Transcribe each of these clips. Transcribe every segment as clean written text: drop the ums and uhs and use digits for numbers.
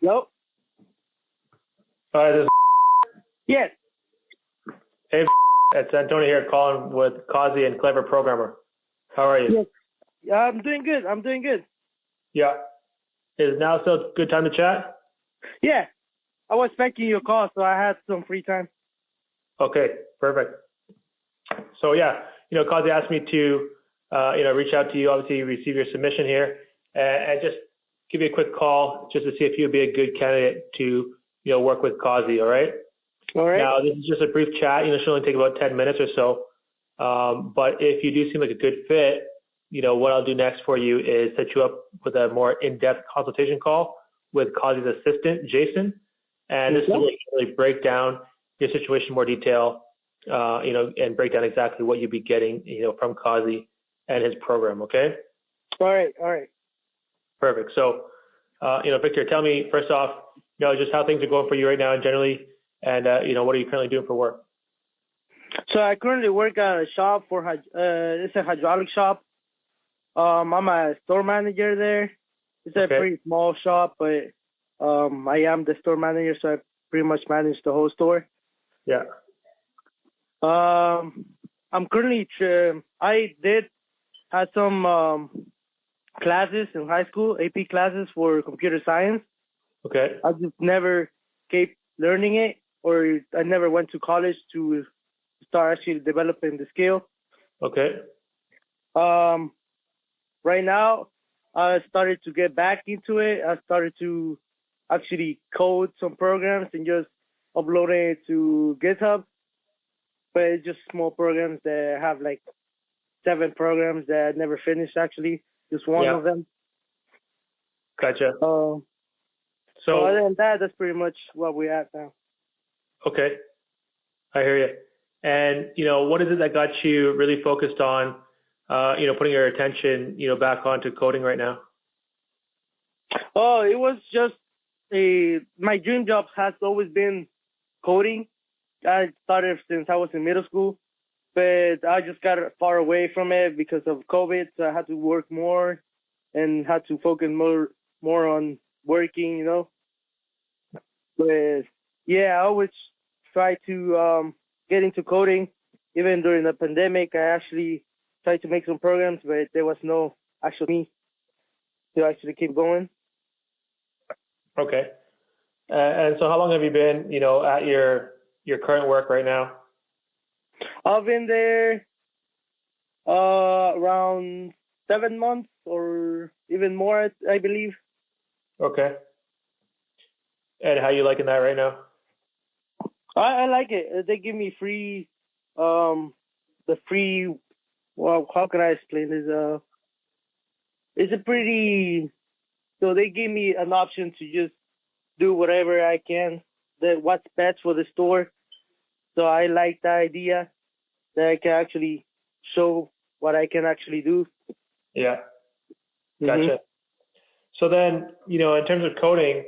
Hello? Hi, Yes. hey, it's Antonio here calling with Kazi and Clever Programmer. How are you? Yes. I'm doing good. Yeah. Is now still a good time to chat? Yeah. I was expecting your call, so I had some free time. Okay, perfect. So yeah, Kazi asked me to, reach out to you. Obviously, you received your submission here, and just give you a quick call just to see if you'd be a good candidate to, work with Kazi. All right. All right. Now, this is just a brief chat. It should only take about 10 minutes or so. But if you do seem like a good fit, what I'll do next for you is set you up with a more in-depth consultation call with Kazi's assistant, Jason. And this will really break down your situation in more detail, and break down exactly what you'd be getting, from Kazi and his program. Okay. All right. Perfect. So, Victor, tell me first off, just how things are going for you right now and generally, and, what are you currently doing for work? So I currently work at a shop it's a hydraulic shop. I'm a store manager there. It's a pretty small shop, but I am the store manager, so I pretty much manage the whole store. Yeah. I'm currently I did have some classes in high school, AP classes for computer science. Okay. I just never kept learning it, or I never went to college to start actually developing the skill. Okay. Right now, I started to get back into it. I started to actually code some programs and just uploading it to GitHub. But it's just small programs that have like 7 programs that I never finished actually. Just one of them. Gotcha. So other than that, that's pretty much what we have now. Okay. I hear you. And, what is it that got you really focused on, putting your attention, back onto coding right now? Oh, it was just my dream job has always been coding. I started since I was in middle school, but I just got far away from it because of COVID. So I had to work more and had to focus more on working, But yeah, I always try to get into coding. Even during the pandemic, I actually tried to make some programs, but there was no actual me to actually keep going. Okay. And so how long have you been, at your current work right now? I've been there around 7 months or even more, I believe. Okay. And how you liking that right now? I like it. They give me free, well, how can I explain this? So they give me an option to just do whatever I can, what's best for the store. So I like the idea that I can actually show what I can actually do. Yeah. Gotcha. So then, in terms of coding,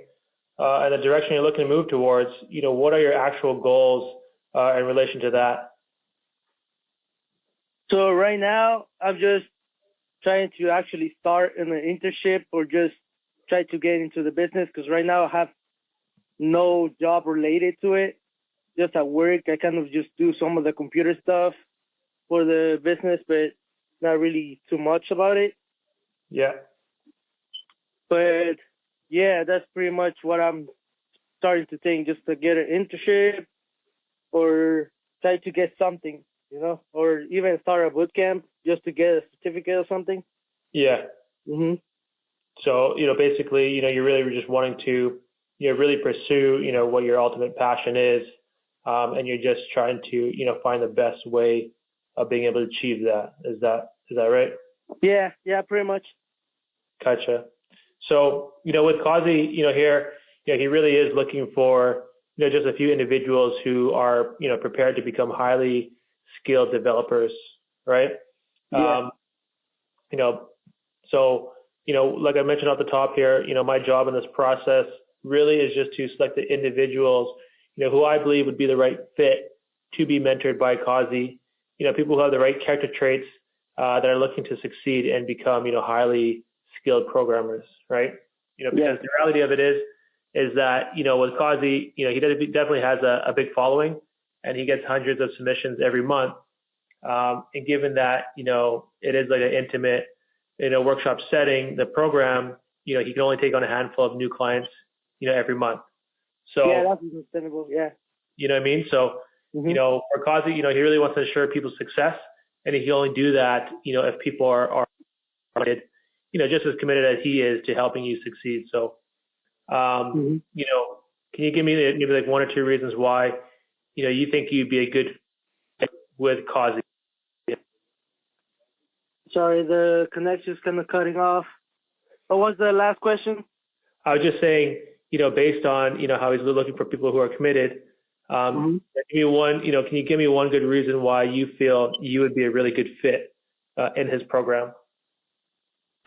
and the direction you're looking to move towards, what are your actual goals in relation to that? So right now, I'm just trying to actually start in an internship or just try to get into the business, because right now I have no job related to it. Just at work, I kind of just do some of the computer stuff for the business, but not really too much about it. Yeah. But yeah, that's pretty much what I'm starting to think, just to get an internship or try to get something, or even start a boot camp just to get a certificate or something. Yeah. So, basically, you're really just wanting to, really pursue, what your ultimate passion is, and you're just trying to, find the best way of being able to achieve that. Is that right? Yeah, pretty much. Gotcha. So, with Kazi, here, he really is looking for, just a few individuals who are, prepared to become highly skilled developers, right? Yeah. So, like I mentioned at the top here, my job in this process really is just to select the individuals, who I believe would be the right fit to be mentored by Kazi, people who have the right character traits that are looking to succeed and become, highly skilled programmers, right? Because the reality of it is is that, with Kazi, he definitely has a big following, and he gets hundreds of submissions every month. And given that, it is like an intimate, workshop setting, the program, he can only take on a handful of new clients, every month. So yeah, that's understandable. Yeah. You know what I mean? So, for Kazi, he really wants to ensure people's success, and he can only do that, if people are committed, just as committed as he is to helping you succeed. So, can you give me maybe like one or two reasons why, you think you'd be a good fit with Kazi? Sorry, the connection's kind of cutting off. What was the last question? I was just saying, based on, how he's looking for people who are committed, give me one, can you give me one good reason why you feel you would be a really good fit in his program?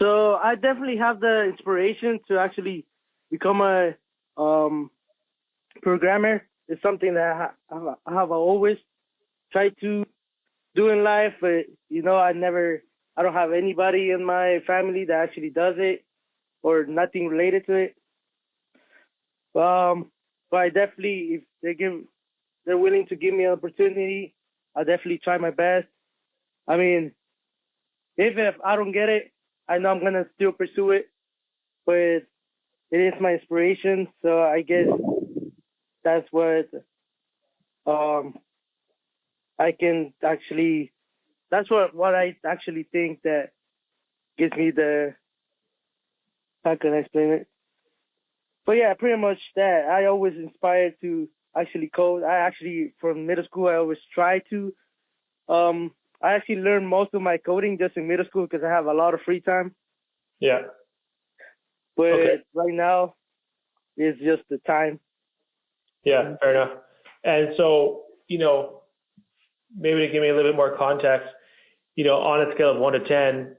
So I definitely have the inspiration to actually become a programmer. It's something that I have always tried to do in life, but I don't have anybody in my family that actually does it or nothing related to it. But I definitely, if they're willing to give me an opportunity, I'll definitely try my best. I mean, if I don't get it, I know I'm gonna still pursue it, but it is my inspiration. So I guess that's what I can actually. That's what I actually think that gives me the. How can I explain it? But yeah, pretty much that. I always inspired to actually code. I actually, from middle school, I always try to. I actually learned most of my coding just in middle school because I have a lot of free time. Yeah. But right now, it's just the time. Yeah, fair enough. And so, maybe to give me a little bit more context, on a scale of 1 to 10,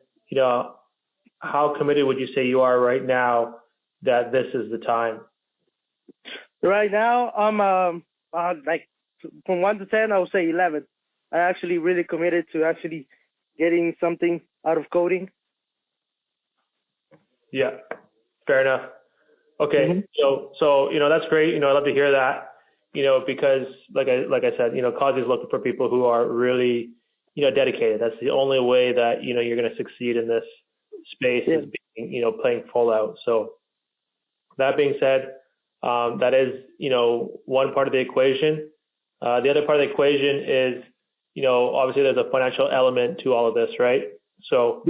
how committed would you say you are right now that this is the time? Right now, I'm like from 1 to 10, I would say 11. I actually really committed to actually getting something out of coding. Yeah, fair enough. Okay, so that's great. I'd love to hear that. Because like I said, Kazi is looking for people who are really, dedicated. That's the only way that you're going to succeed in this space is being, playing full out. So that being said, that is, one part of the equation. The other part of the equation is, obviously there's a financial element to all of this, right? So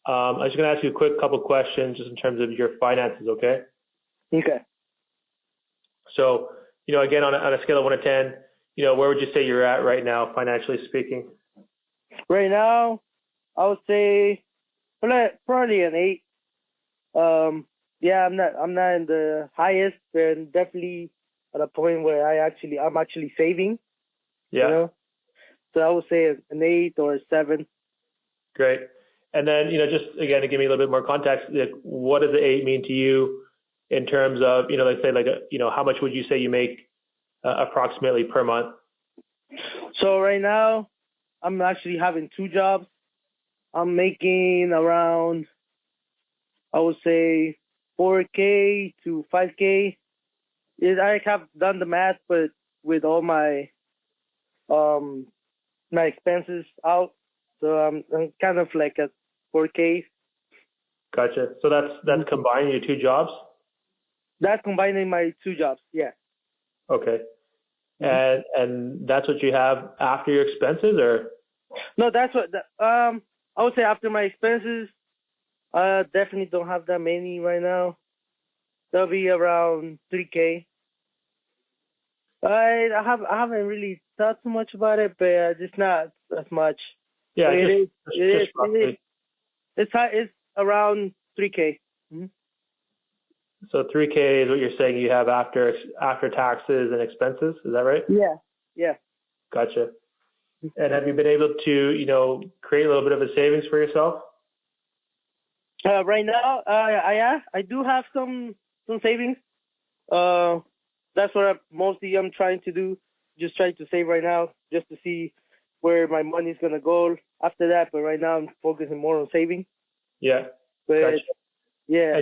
I'm just going to ask you a quick couple questions just in terms of your finances, okay? Okay. So, again, on a scale of 1 to 10, where would you say you're at right now, financially speaking? Right now, I would say probably an 8. Yeah, I'm not in the highest, but definitely at a point where I'm actually saving. Yeah. So I would say an 8 or a 7. Great. And then, just again to give me a little bit more context, what does the 8 mean to you in terms of, let's say how much would you say you make approximately per month? So right now, I'm actually having 2 jobs. I'm making around, I would say, 4K to 5K. I have done the math, but with all my my expenses out, so I'm kind of like at 4K. Gotcha. So that's combining your 2 jobs? That's combining my 2 jobs, yeah. Okay. And that's what you have after your expenses, or? No, that's what I would say after my expenses. I definitely don't have that many right now. That'll be around 3K. I haven't really thought too much about it, but it's not as much. Yeah, it is. It's around 3K. Mm-hmm. So 3K is what you're saying you have after taxes and expenses. Is that right? Yeah. Gotcha. And have you been able to, create a little bit of a savings for yourself? Right now, I do have some savings. That's what mostly I'm trying to do. Just trying to save right now, just to see where my money's gonna go after that. But right now, I'm focusing more on saving. Yeah. But gotcha. yeah.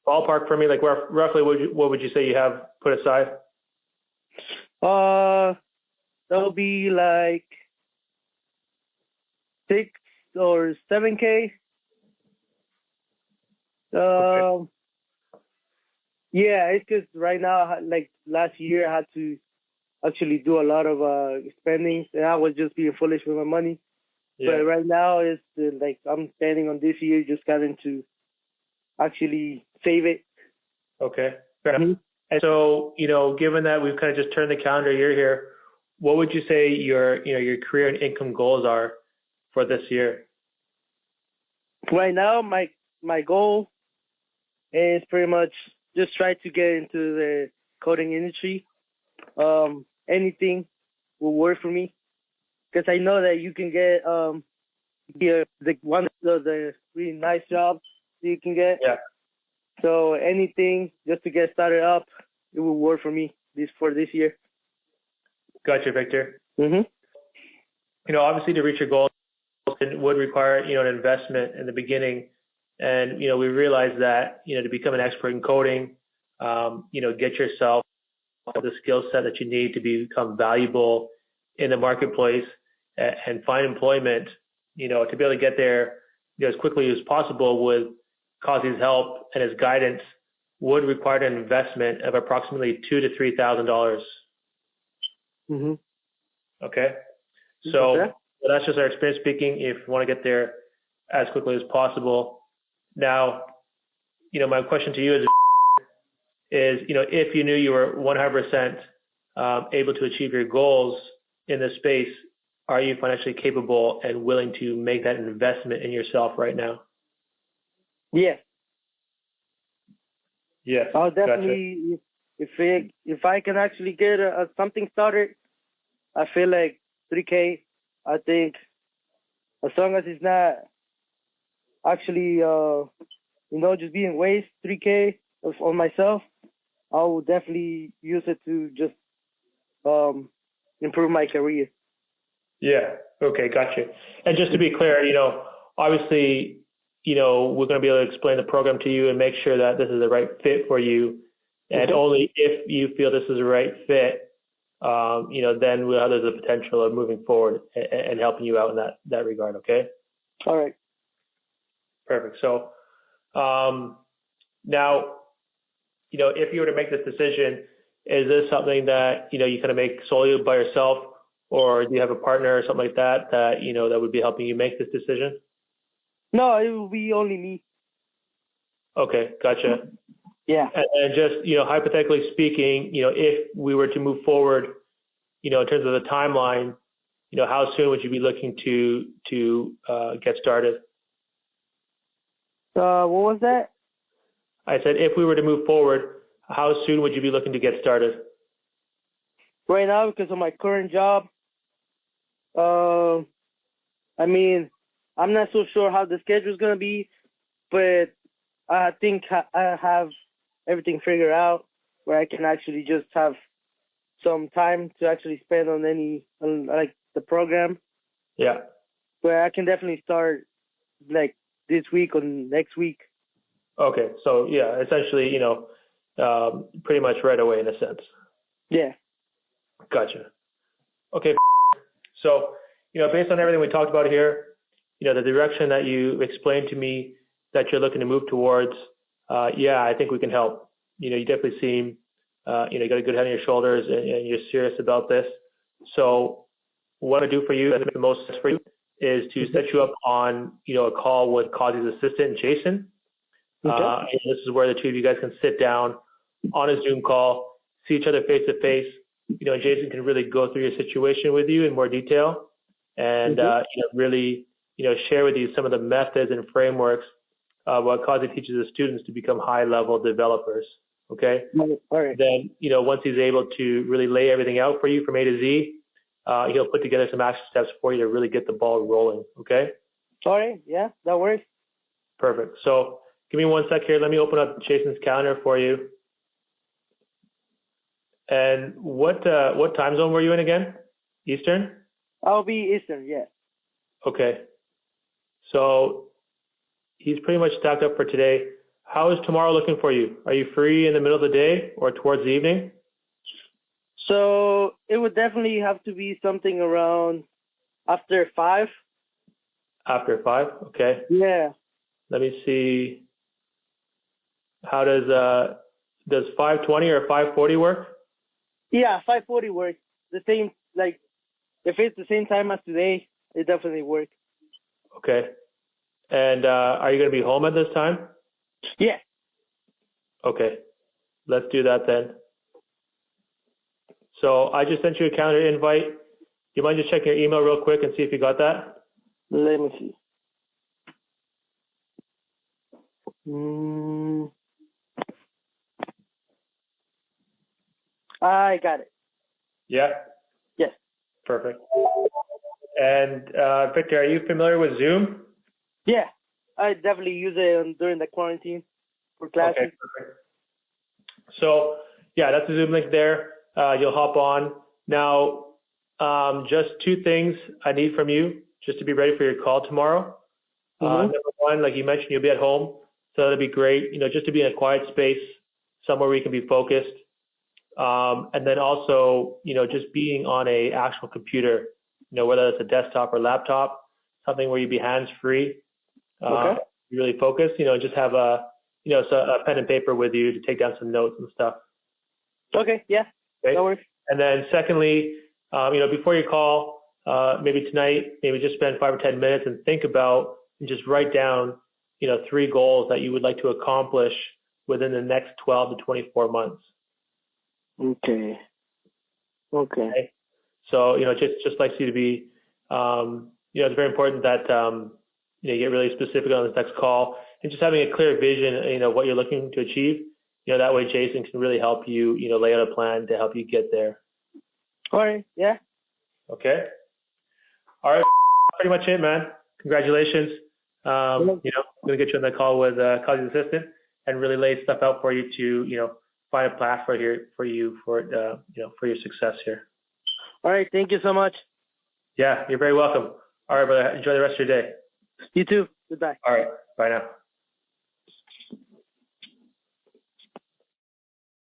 ballpark for me, like roughly what would you say you have put aside? That'll be like 6 or 7K. Okay. Yeah, it's because right now, like last year, I had to actually do a lot of spending, and I was just being foolish with my money. Yeah. But right now, it's like I'm spending on this year, just starting to actually save it. Okay. Fair enough. And so, given that we've kind of just turned the calendar year here, what would you say your career and income goals are for this year? Right now, my goal is pretty much just try to get into the coding industry. Anything will work for me because I know that you can get one of the really nice jobs you can get. Yeah. So anything just to get started up, it will work for me for this year. Gotcha, Victor. Mm-hmm. Obviously to reach your goals, it would require, an investment in the beginning. And, we realize that, to become an expert in coding, get yourself the skill set that you need to become valuable in the marketplace and find employment, to be able to get there, as quickly as possible with Kazi's help and his guidance would require an investment of approximately $2,000 to $3,000. Mm-hmm. Okay. So that's just our experience speaking. If you want to get there as quickly as possible. Now, my question to you is, if you knew you were 100% able to achieve your goals in this space, are you financially capable and willing to make that investment in yourself right now? Yes. Yes. I'll definitely, gotcha. If I can actually get something started, I feel like 3K, I think, as long as it's not actually, just being waste, 3K on myself, I will definitely use it to just improve my career. Yeah. Okay. Gotcha. And just to be clear, obviously, we're going to be able to explain the program to you and make sure that this is the right fit for you. And only if you feel this is the right fit, then we'll have the potential of moving forward and helping you out in that regard. Okay. All right. Perfect. So, now, if you were to make this decision, is this something that, you kind of make solely by yourself, or do you have a partner or something like that, that would be helping you make this decision? No, it will be only me. Okay. Gotcha. Yeah. And just, hypothetically speaking, if we were to move forward, in terms of the timeline, how soon would you be looking to get started? What was that? I said, if we were to move forward, how soon would you be looking to get started? Right now, because of my current job, I'm not so sure how the schedule is going to be, but I think I have everything figured out where I can actually just have some time to actually spend on like the program. Yeah. But I can definitely start like this week or next week. Okay. So yeah, essentially, pretty much right away in a sense. Yeah. Gotcha. Okay. So, based on everything we talked about here, the direction that you explained to me that you're looking to move towards, I think we can help. You definitely seem, you got a good head on your shoulders and you're serious about this. So what I do for you, that makes the most sense for you, is to set you up on, a call with Kazi's assistant, Jason. Okay. And this is where the two of you guys can sit down on a Zoom call, see each other face to face. And Jason can really go through your situation with you in more detail and, really, share with you some of the methods and frameworks what Kazi teaches the students to become high-level developers. Okay. All right. Then, once he's able to really lay everything out for you from A to Z, he'll put together some action steps for you to really get the ball rolling. Okay. All right. Yeah, that works. Perfect. So give me one sec here. Let me open up Jason's calendar for you. And what time zone were you in again? Eastern? I'll be Eastern, yeah. Okay. So he's pretty much stacked up for today. How is tomorrow looking for you? Are you free in the middle of the day or towards the evening? So it would definitely have to be something around after 5. After 5? Okay. Yeah. Let me see. How does 5:20 or 5:40 work? Yeah, 5:40 works. The same, like, if it's the same time as today, it definitely works. Okay. And are you going to be home at this time? Yeah. Okay. Let's do that then. So I just sent you a calendar invite. Do you mind just checking your email real quick and see if you got that? Let me see. I got it. Yeah. Yes. Perfect. And Victor, are you familiar with Zoom? Yeah. I definitely use it during the quarantine for classes. Okay, perfect. So yeah, that's the Zoom link there. You'll hop on. Now, just 2 things I need from you just to be ready for your call tomorrow. Number 1, like you mentioned, you'll be at home, so that'll be great. Just to be in a quiet space, somewhere where you can be focused. And then also, just being on a actual computer, whether it's a desktop or laptop, something where you'd be hands-free, Okay. you really focus, just have a pen and paper with you to take down some notes and stuff. Okay. Yeah. Okay. That works. And then secondly, before you call, maybe tonight, maybe just spend 5 or 10 minutes and think about and just write down, 3 goals that you would like to accomplish within the next 12 to 24 months. Okay. Okay. So, just likes you to be, it's very important that, you get really specific on this next call and just having a clear vision, what you're looking to achieve. That way Jason can really help you, lay out a plan to help you get there. All right. Yeah. Okay. All right. Pretty much it, man. Congratulations. I'm going to get you on that call with Kylie's assistant and really lay stuff out for you to, find a path for your success here. All right. Thank you so much. Yeah, you're very welcome. All right, brother. Enjoy the rest of your day. You too. Goodbye. All right. Bye now.